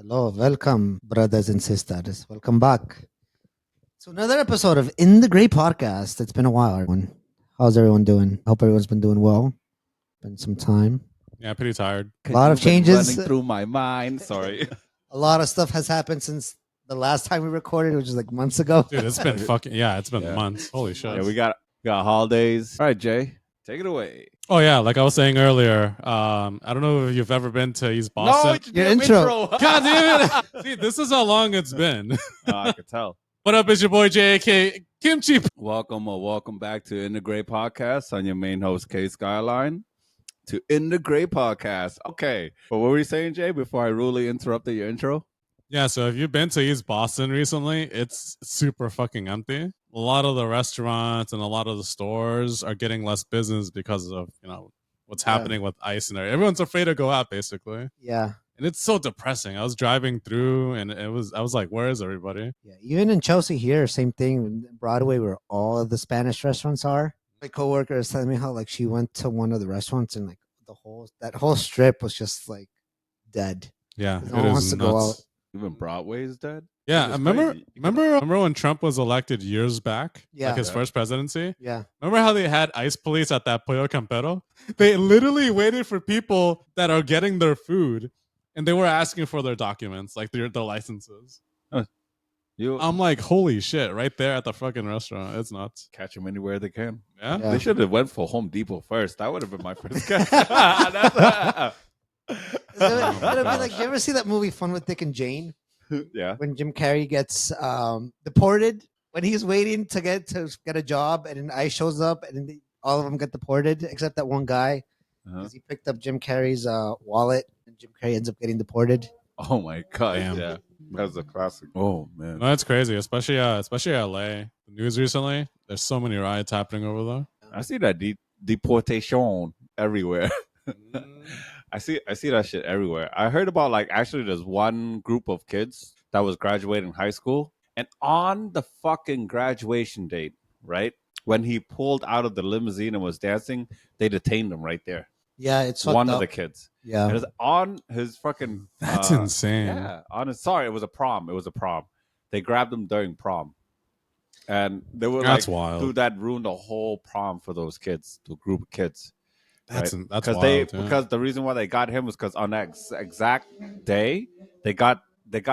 Hello, welcome, brothers and sisters. Welcome back to another episode of In the Grey Podcast. It's been a while, everyone. How's everyone doing? Hope everyone's been doing well. Been some time. Yeah, pretty tired. A lot of changes. Running through my mind. Sorry. A lot of stuff has happened since the last time we recorded, which is like months ago. Dude, it's been it's been months. Holy shit. Yeah, we got holidays. All right, Jay, take it away. Oh yeah, like I was saying earlier, I don't know if you've ever been to East Boston. No, it's Your intro. God damn it. See, this is how long it's been. I could tell. What up, it's your boy JK Kimchi. Welcome back to In the Grey Podcast. I'm your main host, Keiskyline. To In the Grey Podcast. Okay. But what were you saying, Jay, before I rudely interrupted your intro? Yeah, so if you've been to East Boston recently, it's super fucking empty. A lot of the restaurants and a lot of the stores are getting less business because of, what's happening with ICE and everyone's afraid to go out, basically. Yeah. And it's so depressing. I was driving through and I was like, where is everybody? Yeah. Even in Chelsea here, same thing. Broadway, where all of the Spanish restaurants are. My coworker is telling me how like she went to one of the restaurants and like that whole strip was just like dead. Yeah, No one wants to go out. Even Broadway is dead? Yeah, It's remember crazy. when Trump was elected years back? Yeah. Like his first presidency? Yeah. Remember how they had ICE police at that Pollo Campero? They literally waited for people that are getting their food and they were asking for their documents, like their licenses. I'm like, holy shit, right there at the fucking restaurant. It's nuts. Catch them anywhere they can. Yeah? Yeah. They should have went for Home Depot first. That would have been my first guess. It'll be like, you ever see that movie Fun with Dick and Jane? Yeah. When Jim Carrey gets deported, when he's waiting to get a job, and then ICE shows up, and then all of them get deported except that one guy because he picked up Jim Carrey's wallet, and Jim Carrey ends up getting deported. Oh my god! Damn. Yeah, that's a classic. Oh man, No, that's crazy, especially LA. The news recently, there's so many riots happening over there. I see that deportation everywhere. I see that shit everywhere. I heard about actually there's one group of kids that was graduating high school, and on the fucking graduation date, right when he pulled out of the limousine and was dancing, they detained him right there. Yeah, it's One fucked of up. the kids. Yeah, It was on his fucking. That's insane. Yeah, sorry, it was a prom. They grabbed him during prom, and they were That's wild. dude, that ruined the whole prom for those kids, the group of kids. That's right? wild. Yeah. Because the reason why they got him was because on that exact day they got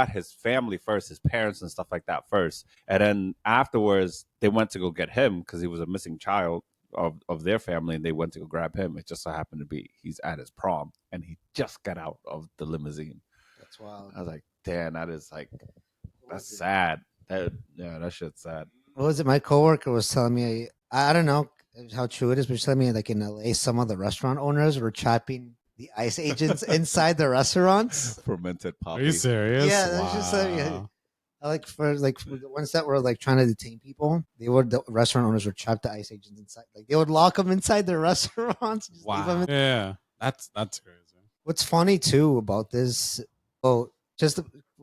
his family first, his parents and stuff like that first, and then afterwards they went to go get him because he was a missing child of their family, and they went to go grab him. It just so happened to be he's at his prom and he just got out of the limousine. that's wild. I was like, damn, that's sad. That shit's sad. What was it? My coworker was telling me. I don't know how true it is, but she's telling me like in LA, some of the restaurant owners were trapping the ICE agents inside the restaurants. Fermented poppy. Are you serious? Yeah, that's just for the ones that were like trying to detain people, the restaurant owners were trapped the ICE agents inside. Like they would lock them inside their restaurants. Just leave them in. Yeah, that's crazy. What's funny too about this? Oh,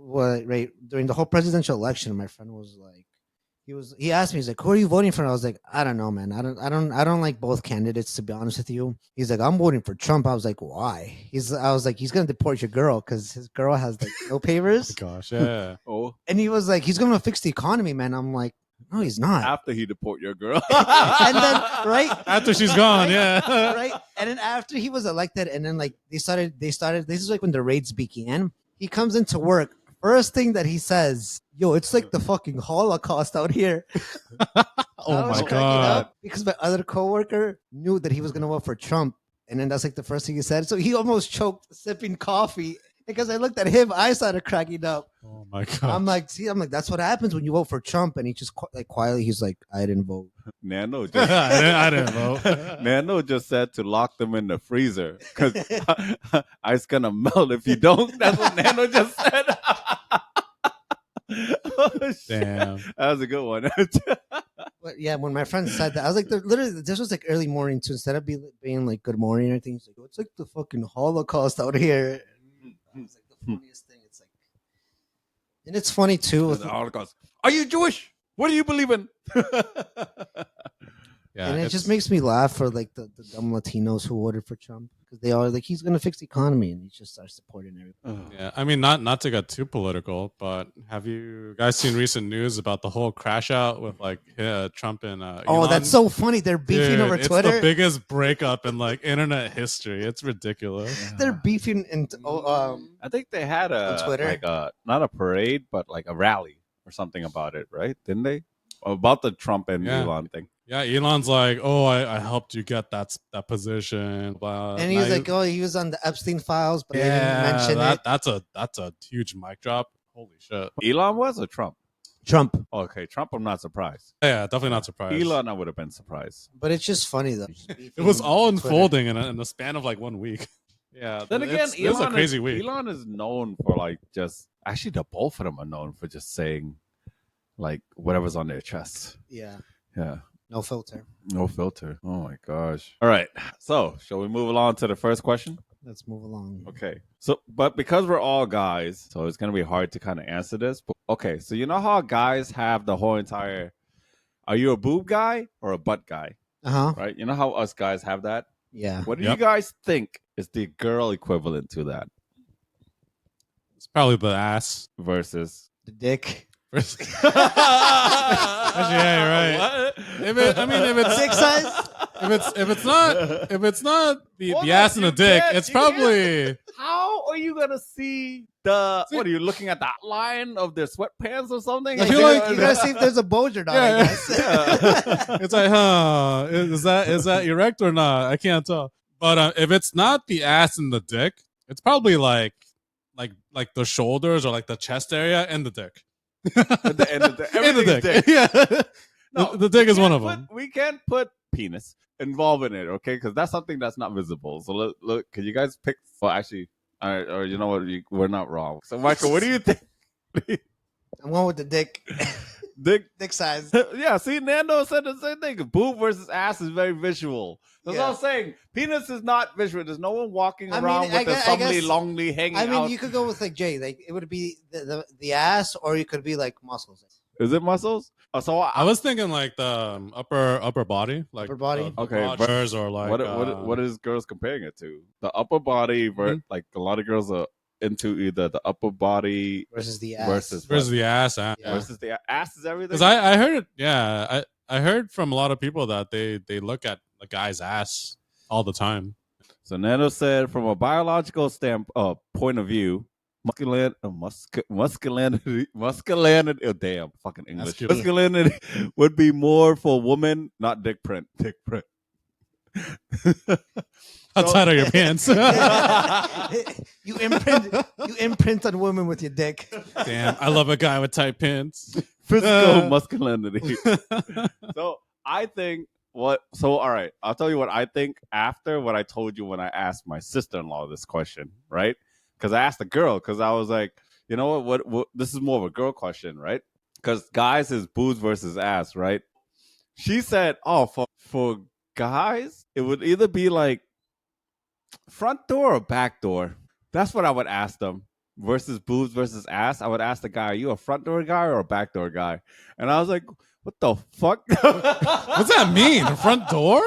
right during the whole presidential election, my friend was like, he asked me, he's like, who are you voting for? And I was like, I don't know, man. I don't like both candidates, to be honest with you. He's like, I'm voting for Trump. I was like, why? I was like, he's gonna deport your girl because his girl has like no papers. Gosh, yeah. Oh, And he was like, he's gonna fix the economy, man. I'm like, no, he's not. after he deport your girl. And then right After she's gone, yeah. right. And then after he was elected, and then like they started. This is like when the raids began. He comes into work. First thing that he says, yo, it's like the fucking Holocaust out here. Oh I was my cracking god. up because my other coworker knew that he was gonna vote for Trump, and then that's like the first thing he said. So he almost choked sipping coffee because I looked at him. I started cracking up. Oh my god. I'm like, that's what happens when you vote for Trump. And he just quietly, he's like, I didn't vote. Nano just I didn't vote. Nano just said to lock them in the freezer because ice gonna melt if you don't. That's what Nano just said. Oh, shit. Damn. That was a good one. But yeah, when my friend said that, I was like, literally, this was like early morning too. Instead of being like good morning or things, like, it's like the fucking Holocaust out here. That was like the funniest thing. It's like, and it's funny too. The Holocaust. Are you Jewish? What do you believe in? Yeah, and it just makes me laugh for like the dumb Latinos who voted for Trump because they are like he's gonna fix the economy and he just starts supporting everything. Yeah, I mean, not to get too political, but have you guys seen recent news about the whole crash out with like Trump and Oh, Elon? that's so funny. They're beefing Dude, over Twitter. It's the biggest breakup in like internet history. It's ridiculous. They're beefing in I think they had on Twitter. like not a parade, but like a rally or something about it, right? Didn't they? About the Trump and Elon thing. Yeah, Elon's like, oh, I helped you get that position. Blah. And he was like, oh, he was on the Epstein files, but they didn't mention it. That's a huge mic drop. Holy shit. Elon was or Trump? Trump. Okay, Trump, I'm not surprised. Yeah, definitely not surprised. Elon, I would have been surprised. But it's just funny though. It was all unfolding in the span of like 1 week. Yeah. Then again, it was a crazy week. Elon is known for like just actually the both of them are known for just saying like whatever's on their chests. Yeah. Yeah. No filter. No filter. Oh my gosh. All right. So, shall we move along to the first question? Let's move along. Okay. So, but because we're all guys, so it's going to be hard to kind of answer this. But, okay. So, you know how guys have the whole entire, are you a boob guy or a butt guy? Uh-huh. Right? You know how us guys have that? Yeah. What do you guys think is the girl equivalent to that It's probably the ass. versus The dick. Actually, yeah, you're right. What? If it's Dick size? if it's not the Hold ass on, and the you dick, can't- it's you can't- probably How are you gonna see the? What are you looking at? The outline of their sweatpants or something? I feel like you gotta see if there's a bulge or not. Yeah. I guess. it's like, huh? Is that erect or not? I can't tell. But if it's not the ass and the dick, it's probably like the shoulders or like the chest area and the dick. And the And the everything's dick. dick. Yeah. No, the dick is one of Put- them. We can't put penis involved in it, okay? Because that's something that's not visible. So look, can you guys pick? Well, actually, or you know what? We're not wrong. So, Michael, what do you think? I'm going with the dick. Dick. Dick size. Yeah, see, Nando said the same thing. Boob versus ass is very visual. That's what I'm saying. Penis is not visual. There's no one walking around with the somebody longly hanging out. I mean, you could go with like Jay. Like it would be the ass, or you could be like muscles. Is it muscles? So I was thinking like the upper body, like Upper body? Okay, crotches or like what is girls comparing it to? The upper body, like a lot of girls are into either the upper body Versus the ass. versus the ass. Yeah. versus the ass is everything. Because I heard it. Yeah, I heard from a lot of people that they look at the guy's ass all the time. So Nando said, from a biological point of view, masculinity. Oh, damn, fucking English. Masculinity would be more for women, not dick print. Dick print. Outside of your pants. you imprint on women with your dick. Damn, I love a guy with tight pants. Physical masculinity. So I think all right, I'll tell you what I think after what I told you when I asked my sister-in-law this question, right? Because I asked the girl, because I was like, you know what, this is more of a girl question, right? Because guys is boobs versus ass, right? She said, oh, for guys, it would either be like front door or back door. That's what I would ask them. Versus boobs versus ass, I would ask the guy, are you a front door guy or a back door guy? And I was like, what the fuck? What's that mean? A front door?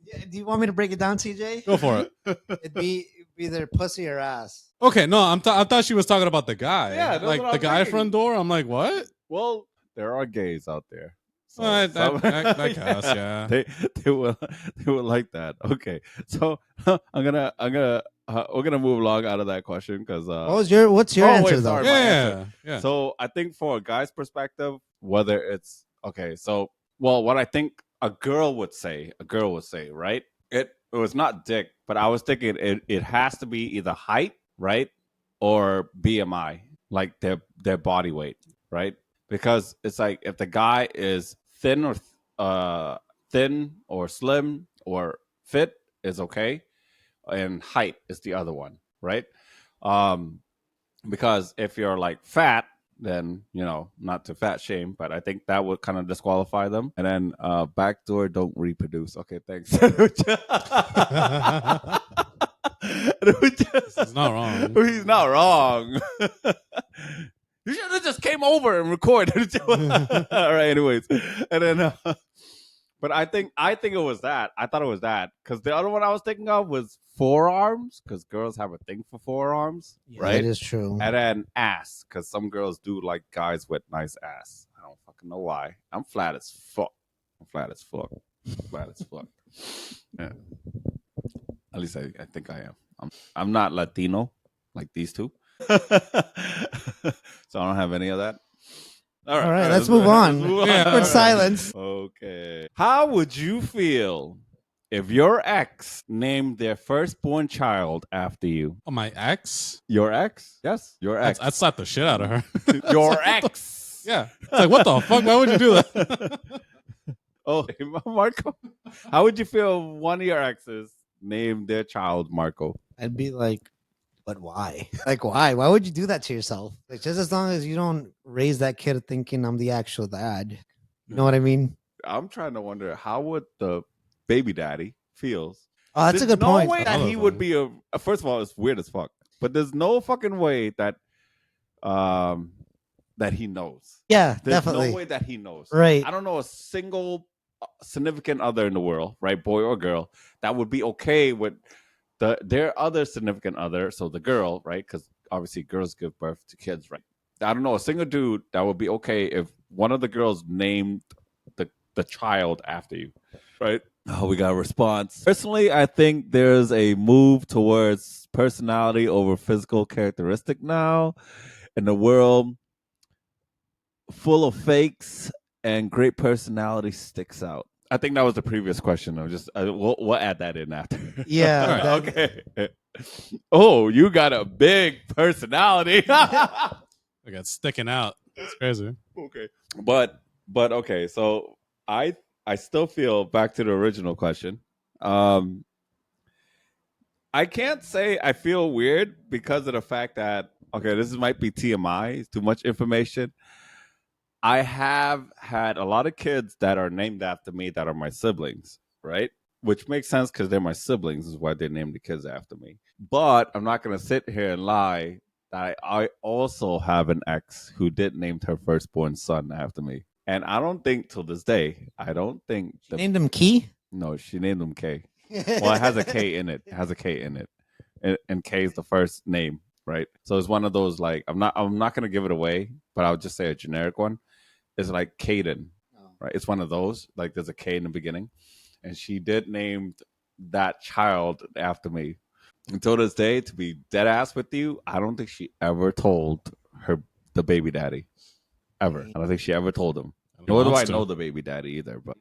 Yeah, do you want me to break it down, TJ? Go for it. It'd be either pussy or ass. Okay, no, I thought she was talking about the guy. Yeah, that's like what the I'm guy thinking. front door. I'm like, what? Well, there are gays out there. So I guess, yeah. They will like that. Okay, so we're gonna move along out of that question because What's your answer though? sorry. My answer. Yeah. So I think for a guy's perspective, whether it's okay, so what I think a girl would say, right? It was not dick, but I was thinking it has to be either height, right, or BMI, like their body weight, right? Because it's like if the guy is thin or slim or fit is okay, and height is the other one, right? Because if you're like fat, then not to fat shame, but I think that would kind of disqualify them. And then backdoor don't reproduce. Okay, thanks. He's not wrong. He's not wrong. You should have just came over and recorded. All right, anyways. And then But I think it was that. I thought it was that because the other one I was thinking of was forearms because girls have a thing for forearms, Yeah, right? that is true. And then ass because some girls do like guys with nice ass. I don't fucking know why. I'm flat as fuck. Flat as fuck. Yeah. At least I think I am. I'm not Latino like these two, so I don't have any of that. All right, let's move on. Yeah, In silence. Okay. How would you feel if your ex named their firstborn child after you? Oh, my ex? Your ex? Yes, your ex. I'd slap the shit out of her. Your ex. Yeah. It's like, what the fuck? Why would you do that? Oh, Marco. How would you feel if one of your exes named their child Marco? I'd be like, but why? Like, why? Why would you do that to yourself? Like, just as long as you don't raise that kid thinking I'm the actual dad. You know what I mean? I'm trying to wonder how would the baby daddy feels. Oh, that's a There's good point. No way that he would be a. First of all, it's weird as fuck. But there's no fucking way that he knows. Yeah, There's definitely. no way that he knows. Right. I don't know a single significant other in the world, right, boy or girl, that would be okay with their other significant other, so the girl, right? Because obviously girls give birth to kids, right? I don't know a single dude that would be okay if one of the girls named the child after you, right? Oh, we got a response. Personally, I think there's a move towards personality over physical characteristic now in the world full of fakes and great personality sticks out. I think that was the previous question. We'll add that in after. Yeah. All right, okay. Oh, you got a big personality. I got sticking out. It's crazy. Okay. But okay, so I still feel back to the original question. I can't say I feel weird because of the fact that this might be TMI, it's too much information. I have had a lot of kids that are named after me that are my siblings, right? Which makes sense because they're my siblings, is why they named the kids after me. But I'm not going to sit here and lie that I also have an ex who did name her firstborn son after me. And I don't think till this day, She named him Key? No, she named him K. Well, it has a K in it. And K is the first name, right? So it's one of those, like, I'm not going to give it away, but I'll just say a generic one. It's like Caden, right? It's one of those. Like there's a K in the beginning, and she did name that child after me. Until this day, to be dead ass with you, I don't think she ever told the baby daddy ever. I don't think she ever told him. Nor do I know the baby daddy either. But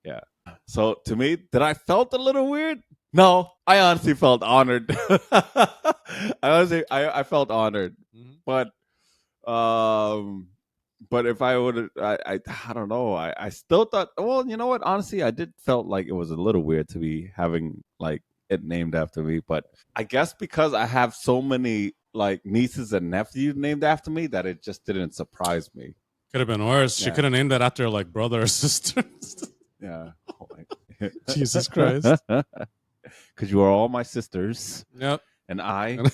yeah. So to me, did I felt a little weird? No, I honestly felt honored. I felt honored, but if I would, I don't know. I still thought, well, you know what? Honestly, I did felt like it was a little weird to be having like it named after me. But I guess because I have so many like nieces and nephews named after me that it just didn't surprise me. Could have been worse. She could have named that after like brother or sister. Yeah. Oh Jesus Christ. Because you are all my sisters. Yep. And I'm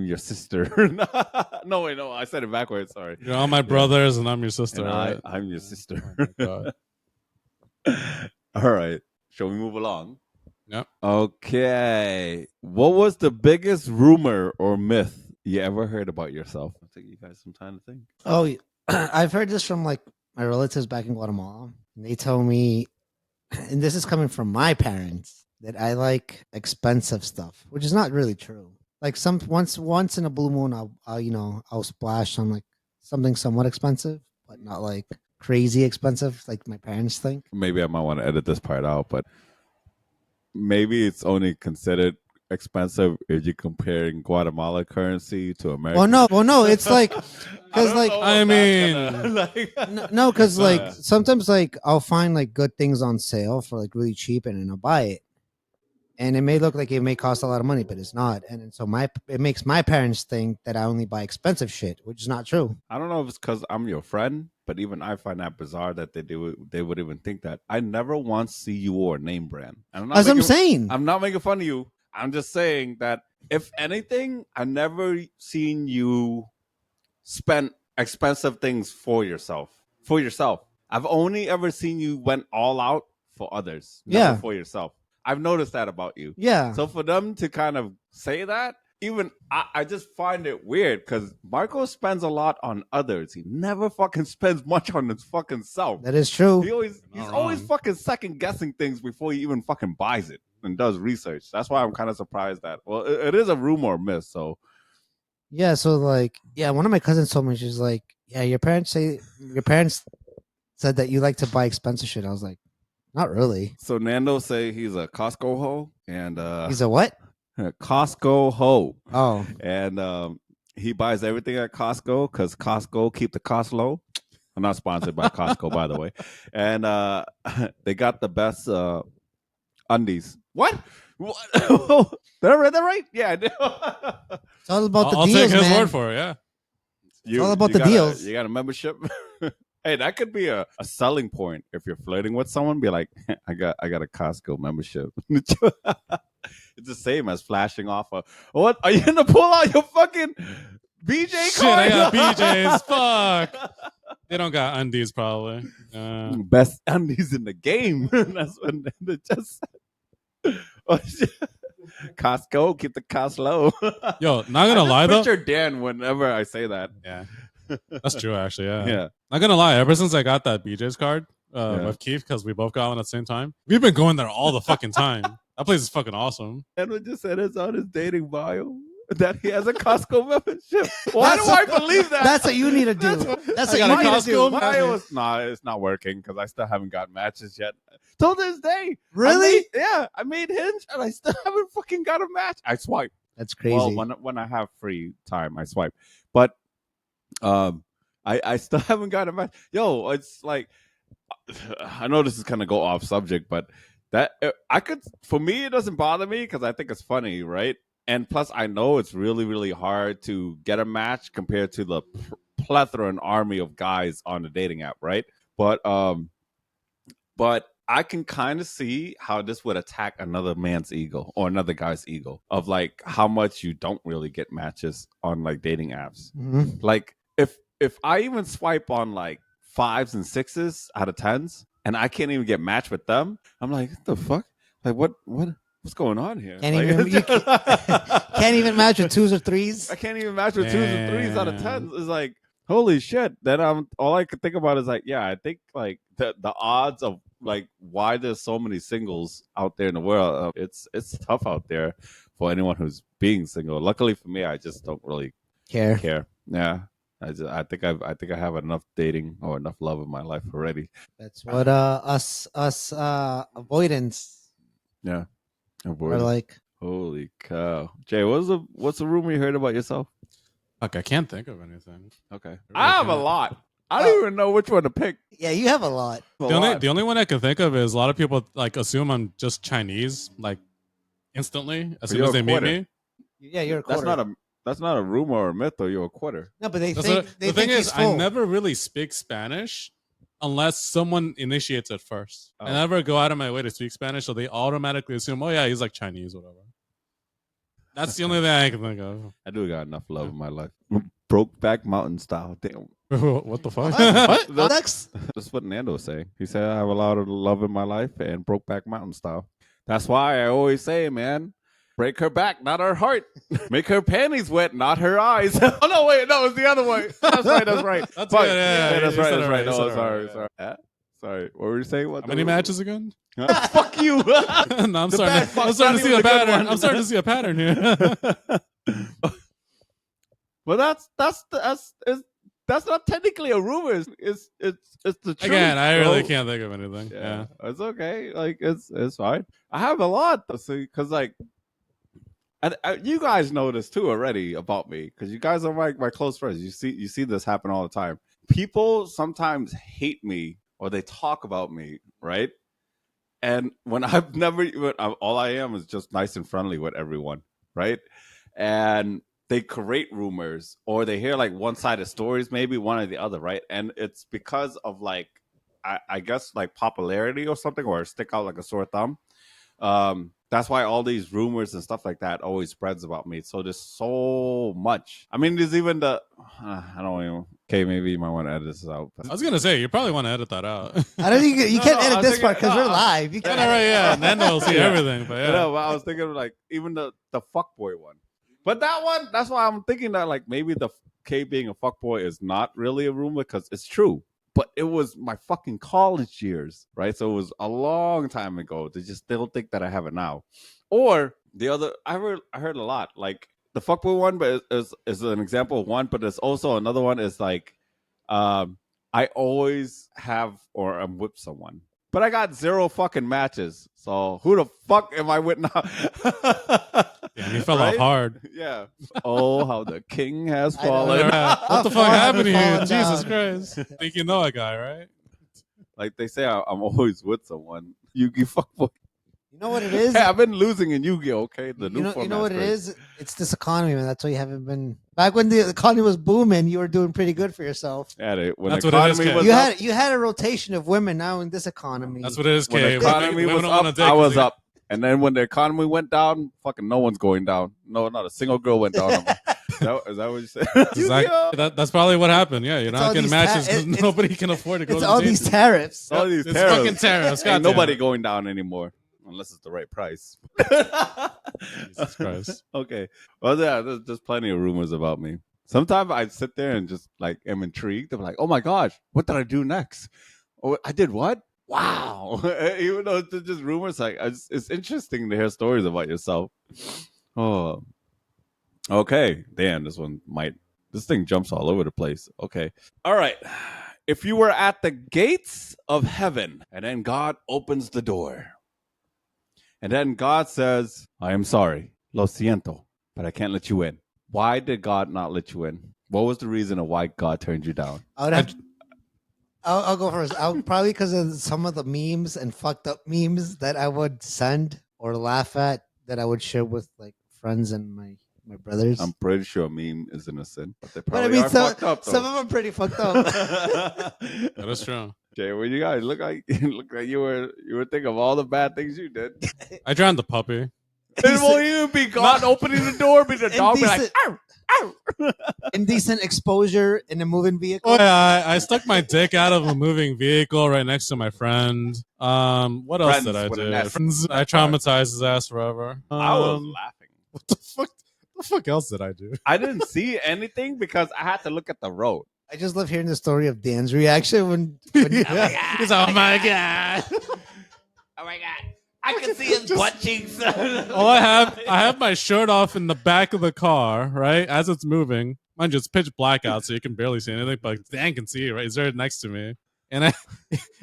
your sister. No, wait, no. I said it backwards. Sorry. You're all my brothers and I'm your sister. And right? I'm your sister. Oh my God. All right. Shall we move along? Yep. Okay. What was the biggest rumor or myth you ever heard about yourself? I'll take you guys some time to think. Oh, I've heard this from like my relatives back in Guatemala. And they told me, and this is coming from my parents, that I like expensive stuff, which is not really true. Like once in a blue moon, I'll splash on like something somewhat expensive, but not like crazy expensive, like my parents think. Maybe I might want to edit this part out, but maybe it's only considered expensive if you're comparing Guatemala currency to American. Well, no, it's like because like I mean, no, because like sometimes like I'll find like good things on sale for like really cheap, and then I'll buy it. And it may look like it may cost a lot of money, but it's not. And so it makes my parents think that I only buy expensive shit, which is not true. I don't know if it's because I'm your friend, but even I find that bizarre that they would even think that. I never once see you wore a name brand. As I'm saying. I'm not making fun of you. I'm just saying that if anything, I've never seen you spend expensive things for yourself. I've only ever seen you went all out for others, Yeah. never for yourself. I've noticed that about you. Yeah. So for them to kind of say that, even I just find it weird because Marco spends a lot on others. He never fucking spends much on his fucking self. That is true. He's Not always wrong. fucking second guessing things before he even fucking buys it and does research. That's why I'm kind of surprised that. Well, it is a rumor miss. So Yeah, so like, yeah, one of my cousins told me, she's like, yeah, your parents said that you like to buy expensive shit. I was like, not really. so Nando say he's a Costco hoe and He's a what? Costco hoe. Oh, And he buys everything at Costco because Costco keep the cost low. I'm not sponsored by Costco, by the way. And they got the best undies. What? Did I read that right? Yeah, I did. it's all about the I'll deals, take his man. word for it. Yeah. You, all about you the got deals. You got a membership. Hey, that could be a selling point if you're flirting with someone. Be like, I got a Costco membership. It's the same as flashing off a. What are you gonna pull out your fucking BJ Shit, card? I got BJ's. Fuck. They don't got undies, probably. Best undies in the game. That's when they just. Costco, keep the cost low. Yo, not gonna lie though. Picture Dan whenever I say that. Yeah, that's true. Actually, yeah. Yeah. Not gonna lie. Ever since I got that BJ's card Yeah. with Keith, because we both got one at the same time, we've been going there all the fucking time. That place is fucking awesome. Edwin just said it's on his dating bio that he has a Costco membership. Why do I believe that? That's what you need to do. That's what I got you a need to Costco do. membership. Nah, it's not working because I still haven't got matches yet. Till this day. Really? I made Hinge and I still haven't fucking got a match. I swipe. That's crazy. Well, when I have free time, I swipe. But I still haven't got a match. Yo, it's like I know this is gonna go off subject, but that for me it doesn't bother me because I think it's funny, right? And plus, I know it's really, really hard to get a match compared to the plethora and army of guys on the dating app, right? But I can kind of see how this would attack another man's ego or another guy's ego of like how much you don't really get matches on like dating apps. Mhm. Like if I even swipe on like 5s and 6s out of 10s and I can't even get matched with them, I'm like, what the fuck? Like what's going on here? Can't Like, even you can't even match with 2s or 3s. I can't even match with 2s and 3s out of 10s. It's like, holy shit. Then all I could think about is like, yeah, I think like the odds of like why there's so many singles out there in the world. It's tough out there for anyone who's being single. Luckily for me, I just don't really care. Yeah. I think I have enough dating or enough love in my life already. That's what us avoidance Yeah. are like. Holy cow. Jay, what's the rumor you heard about yourself? Fuck, I can't think of anything. Okay. really I have a can't. lot. I don't even know which one to pick. Yeah, you have a lot. The only one I can think of is a lot of people like assume I'm just Chinese, like instantly as But soon you're as a they meet quitter. me. Yeah, you're a quarter. That's not a rumor or a myth, though. You're a quitter. No, but they That's think what- they the think thing he's is, full. I never really speak Spanish unless someone initiates it first. Oh. I never go out of my way to speak Spanish, so they automatically assume, oh yeah, he's like Chinese, whatever. That's the only thing I can think of. I do got enough love in my life. Brokeback Mountain style. Damn. What the fuck? What? Next. That's what Nando was saying. He said, I have a lot of love in my life and Brokeback Mountain style. That's why I always say, man, break her back, not her heart. Make her panties wet, not her eyes. Oh, no, wait. No, it's the other way. That's right. That's right. That's Fuck. good, yeah, That's you right. said That's it right. right, you No, said it sorry. right, Sorry. Sorry. What were you saying? How many matches again? Fuck you. No, I'm starting to see a pattern. I'm starting to see a pattern here. Well, that's not technically a rumor. It's the truth. Again, I really bro. can't think of anything. Yeah. It's okay. Like it's fine. I have a lot because like, you guys know this too already about me because you guys are my close friends. You see this happen all the time. People sometimes hate me or they talk about me, right? And when I've never even all I am is just nice and friendly with everyone, right? And they create rumors or they hear like one-sided stories, maybe one or the other, right? And it's because of like I guess like popularity or something, or stick out like a sore thumb. That's why all these rumors and stuff like that always spreads about me. So there's so much. I mean, there's even I don't even Okay, maybe you might want to edit this out. I was gonna say you probably want to edit that out. I don't think you can't edit this part because we're no, live. You Yeah, can't. right, yeah. Nando will see Yeah. everything, but yeah. But I was thinking of like even the fuckboy one. But that one, that's why I'm thinking that like maybe the K being a fuckboy is not really a rumor because it's true. But it was my fucking college years, right? So it was a long time ago. They just still think that I have it now. Or the other, I heard a lot like the fuckboy one, but is an example of one. But there's also another one is like, I always have or I'm with someone, but I got 0 fucking matches. So who the fuck am I with now? Damn, you fell Right? off hard. Yeah. Oh, how the king has I know. fallen. What the I've fuck happened fallen here? down. Jesus Christ. Think you know a guy, right? Like they say, I'm always with someone. Yu-Gi fuckboy. You know what it is? Hey, I've been losing in Yu-Gi-Oh. Okay, the new you know format's what it great. is? It's this economy, man. That's why you haven't been. Back when the economy was booming, you were doing pretty good for yourself. Yeah, when That's the what it is, economy Ken. was You up, had a rotation of women. Now in this economy, That's what it is, when the K. economy Women was don't wanna up, date I 'cause was they- up. And then when the economy went down, fucking no one's going down. No, not a single girl went down. Is that what you said? Yu-Gi-Oh! That's probably what happened. Yeah, you're It's all not getting these matches ta- because it's- nobody can afford to go it's to all the these dating. tariffs. All these It's tariffs. fucking tariffs. Ain't goddamn nobody it. going down anymore unless it's the right price. Jesus Christ. Okay. Well, yeah, there's plenty of rumors about me. Sometimes I sit there and just like am intrigued. I'm like, oh my gosh, what did I do next? Oh, I did what? Wow. Even though it's just rumors, like it's interesting to hear stories about yourself. Oh, okay. Damn, this thing jumps all over the place. Okay. All right. If you were at the gates of heaven and then God opens the door and then God says, I am sorry, lo siento, but I can't let you in. Why did God not let you in? What was the reason of why God turned you down? I'll go first. I'll probably because of some of the memes and fucked up memes that I would send or laugh at that I would share with like friends and my brothers. I'm pretty sure a meme isn't a sin, but they but I probably mean, are fucked up. some of them are pretty fucked up. That is true. Jay, what you guys look like? Look like you were thinking of all the bad things you did. I drowned the puppy. It won't even be God opening the door, be the dog be like, Indecent- "Arr, arr." Indecent exposure in a moving vehicle. Oh, yeah, I stuck my dick out of a moving vehicle right next to my friend. What else Friends did I with an do? S. Friends, I traumatized his ass forever. I was laughing. What the fuck? What the fuck else did I do? I didn't see anything because I had to look at the road. I just love hearing the story of Dan's reaction when Yeah. He's, oh my god! Oh my god. I can see his butt cheeks. All I have my shirt off in the back of the car, right? As it's moving. Mind you, it's pitch black out, so you can barely see anything, but Dan can see it, right? He's right next to me. And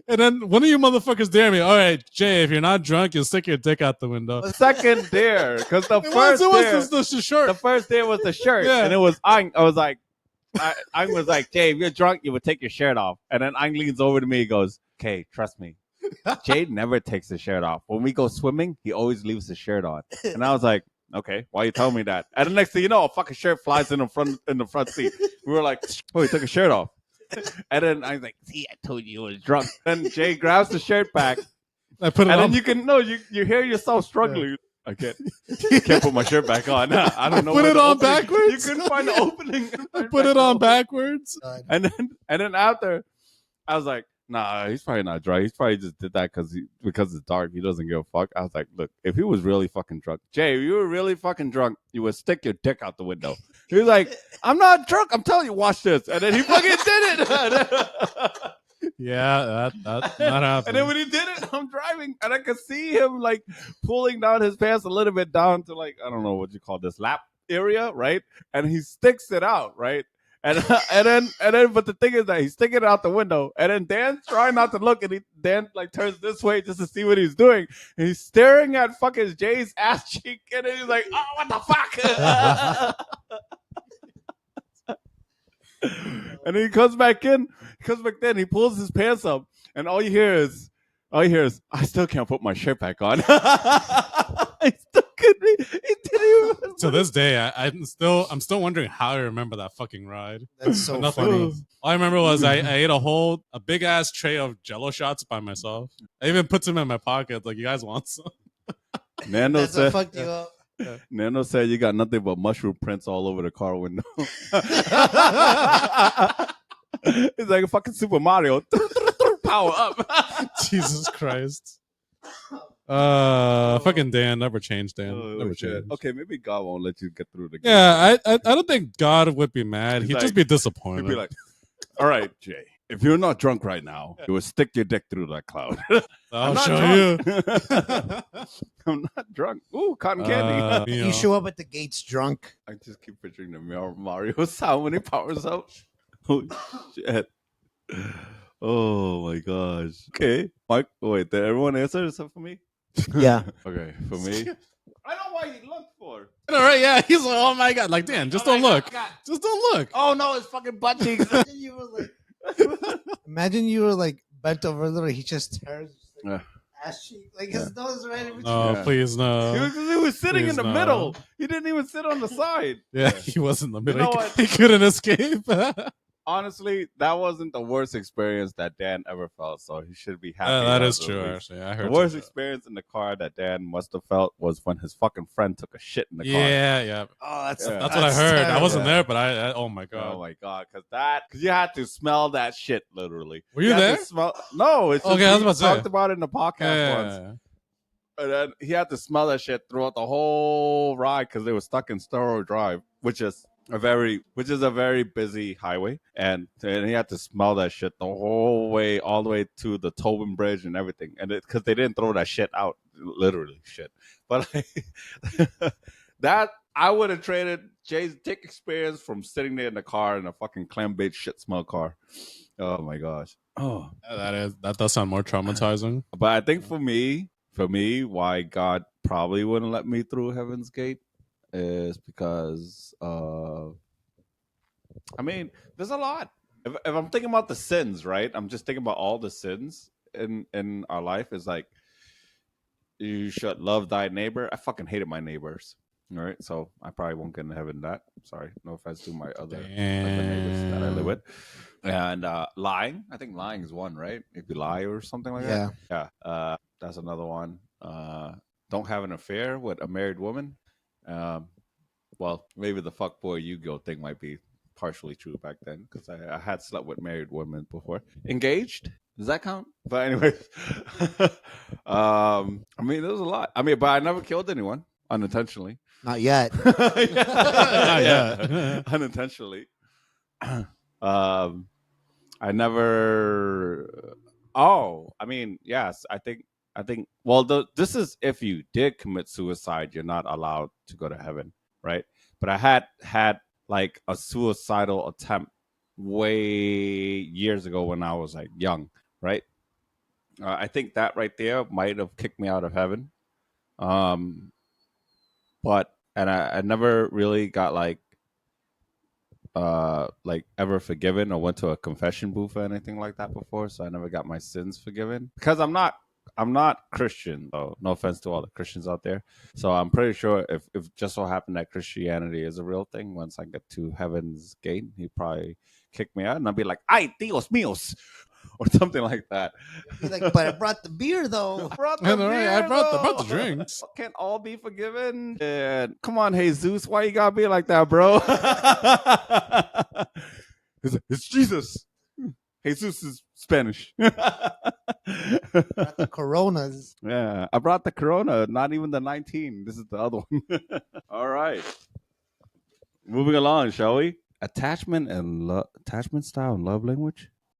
then one of you motherfuckers dare me. All right, Jay, if you're not drunk, you'll stick your dick out the window. The second dare, because the It first was dare, the shirt. the first dare was the shirt, Yeah. and it was Ang. I was like, Jay, if you're drunk, you would take your shirt off. And then Ang leans over to me, he goes, okay, trust me. Jay never takes his shirt off. When we go swimming, he always leaves his shirt on. And I was like, okay, why you telling me that? And the next thing you know, a fucking shirt flies in the front seat. We were like, oh, he took his shirt off. And then I was like, see, I told you he was drunk. Then Jay grabs the shirt back. I put it And on. then you hear yourself struggling. I can't put my shirt back on. I don't know. Put where it the on opening- backwards? You couldn't find the opening. I put it on backwards. And then after, I was like, nah, he's probably not drunk. He's probably just did that because it's dark. He doesn't give a fuck. I was like, look, if he was really fucking drunk, Jay, if you were really fucking drunk, you would stick your dick out the window. He was like, I'm not drunk. I'm telling you, watch this. And then he fucking did it. Yeah, that happened. And then when he did it, I'm driving and I could see him like pulling down his pants a little bit down to like, I don't know what you call this, lap area, right? And he sticks it out, right? And then, but the thing is that he's sticking it out the window, and then Dan's trying not to look, and Dan like turns this way just to see what he's doing, and he's staring at fucking Jay's ass cheek, and then he's like, "Oh, what the fuck?" And then he comes back in, he pulls his pants up, and all you hear is, I still can't put my shirt back on. I still couldn't. He didn't even. To this day, I'm still wondering how I remember that fucking ride. That's so Nothing. funny. All I remember was I ate a big ass tray of Jello shots by myself. I even put some in my pocket. Like, you guys want some? Nando That's what said, fucked you up. Nando said you got nothing but mushroom prints all over the car window. It's like a fucking Super Mario. Power up. Jesus Christ. Fucking Dan. Never changed, Dan. Oh, never shit. changed. Okay, maybe God won't let you get through the game. Yeah, I don't think God would be mad. He's He'd like- just be disappointed. He'd be like, all right, Jay, if you're not drunk right now, you will stick your dick through that cloud. I'll not show drunk. you. I'm not drunk. Ooh, cotton candy. You You know. show up at the gates drunk. I just keep picturing the Mario sound when he powers up. Holy shit. Oh my gosh. Okay. Mike, wait, did everyone answer except for me? Yeah. Okay, for me. I know why he looked for. All right, yeah. He's like, oh my God. Like, Dan, just don't look. Just don't look. Oh no, it's fucking butt cheeks. Imagine you were like bent over, literally. He just tears Yeah. ass cheek, like his nose right in between. No, Yeah. please, no. He was sitting Please in the no. middle. He didn't even sit on the side. Yeah, he was in the middle. know He- what? he couldn't escape. Honestly, that wasn't the worst experience that Dan ever felt, so he should be happy. That was is at true, least. actually. I The heard worst some- experience in the car that Dan must have felt was when his fucking friend took a shit in the car. Yeah, yeah. Oh, that's Yeah. That's what I heard. I wasn't terrible. there, but I oh my God. Oh my god, because you had to smell that shit literally. Were you had to there? No, it's just Okay, I was we about to say. talked about it in the podcast once. Yeah. And then he had to smell that shit throughout the whole ride because they were stuck in Storrow Drive, which is a very busy highway, and he had to smell that shit the whole way, all the way to the Tobin Bridge and everything, and because they didn't throw that shit out, literally shit. But that I would have traded Jay's dick experience from sitting there in the car in a fucking clam-based shit smell car. Oh my gosh. Oh, That does sound more traumatizing. but I think for me, why God probably wouldn't let me through Heaven's Gate is because, I mean, there's a lot. If I'm thinking about the sins, right? I'm just thinking about all the sins in our life. Is like, you should love thy neighbor. I fucking hated my neighbors. All right, so I probably won't get into heaven. That sorry, no offense to my other neighbors that I live with. And lying, I think lying is one, right? If you lie or something like that. Yeah. That's another one. Don't have an affair with a married woman. Well, maybe the fuckboy Yu-Gi-Oh thing might be partially true back then because I had slept with married women before. Engaged? Does that count? But anyway, I mean, there's a lot. I mean, but I never killed anyone unintentionally. Not yet. Not yet. Unintentionally. I never. Oh, I mean, yes. I think. Well, this is if you did commit suicide, you're not allowed to go to heaven, right? But I had like a suicidal attempt way years ago when I was like young, right? I think that right there might have kicked me out of heaven. But I never really got like ever forgiven or went to a confession booth or anything like that before, so I never got my sins forgiven because I'm not Christian, though. No offense to all the Christians out there. So I'm pretty sure if just so happened that Christianity is a real thing, once I get to Heaven's Gate, he'd probably kick me out and I'd be like, "Ay, Dios míos," or something like that. He's like, but I brought the beer though. I brought I brought the drinks. Can't all be forgiven? And come on, Jesus, why you gotta be like that, bro? It's Jesus. Jesus is Spanish. Brought the Coronas. Yeah, I brought the Corona, not even the 19. This is the other one. All right. Moving along, shall we? Attachment style and love language.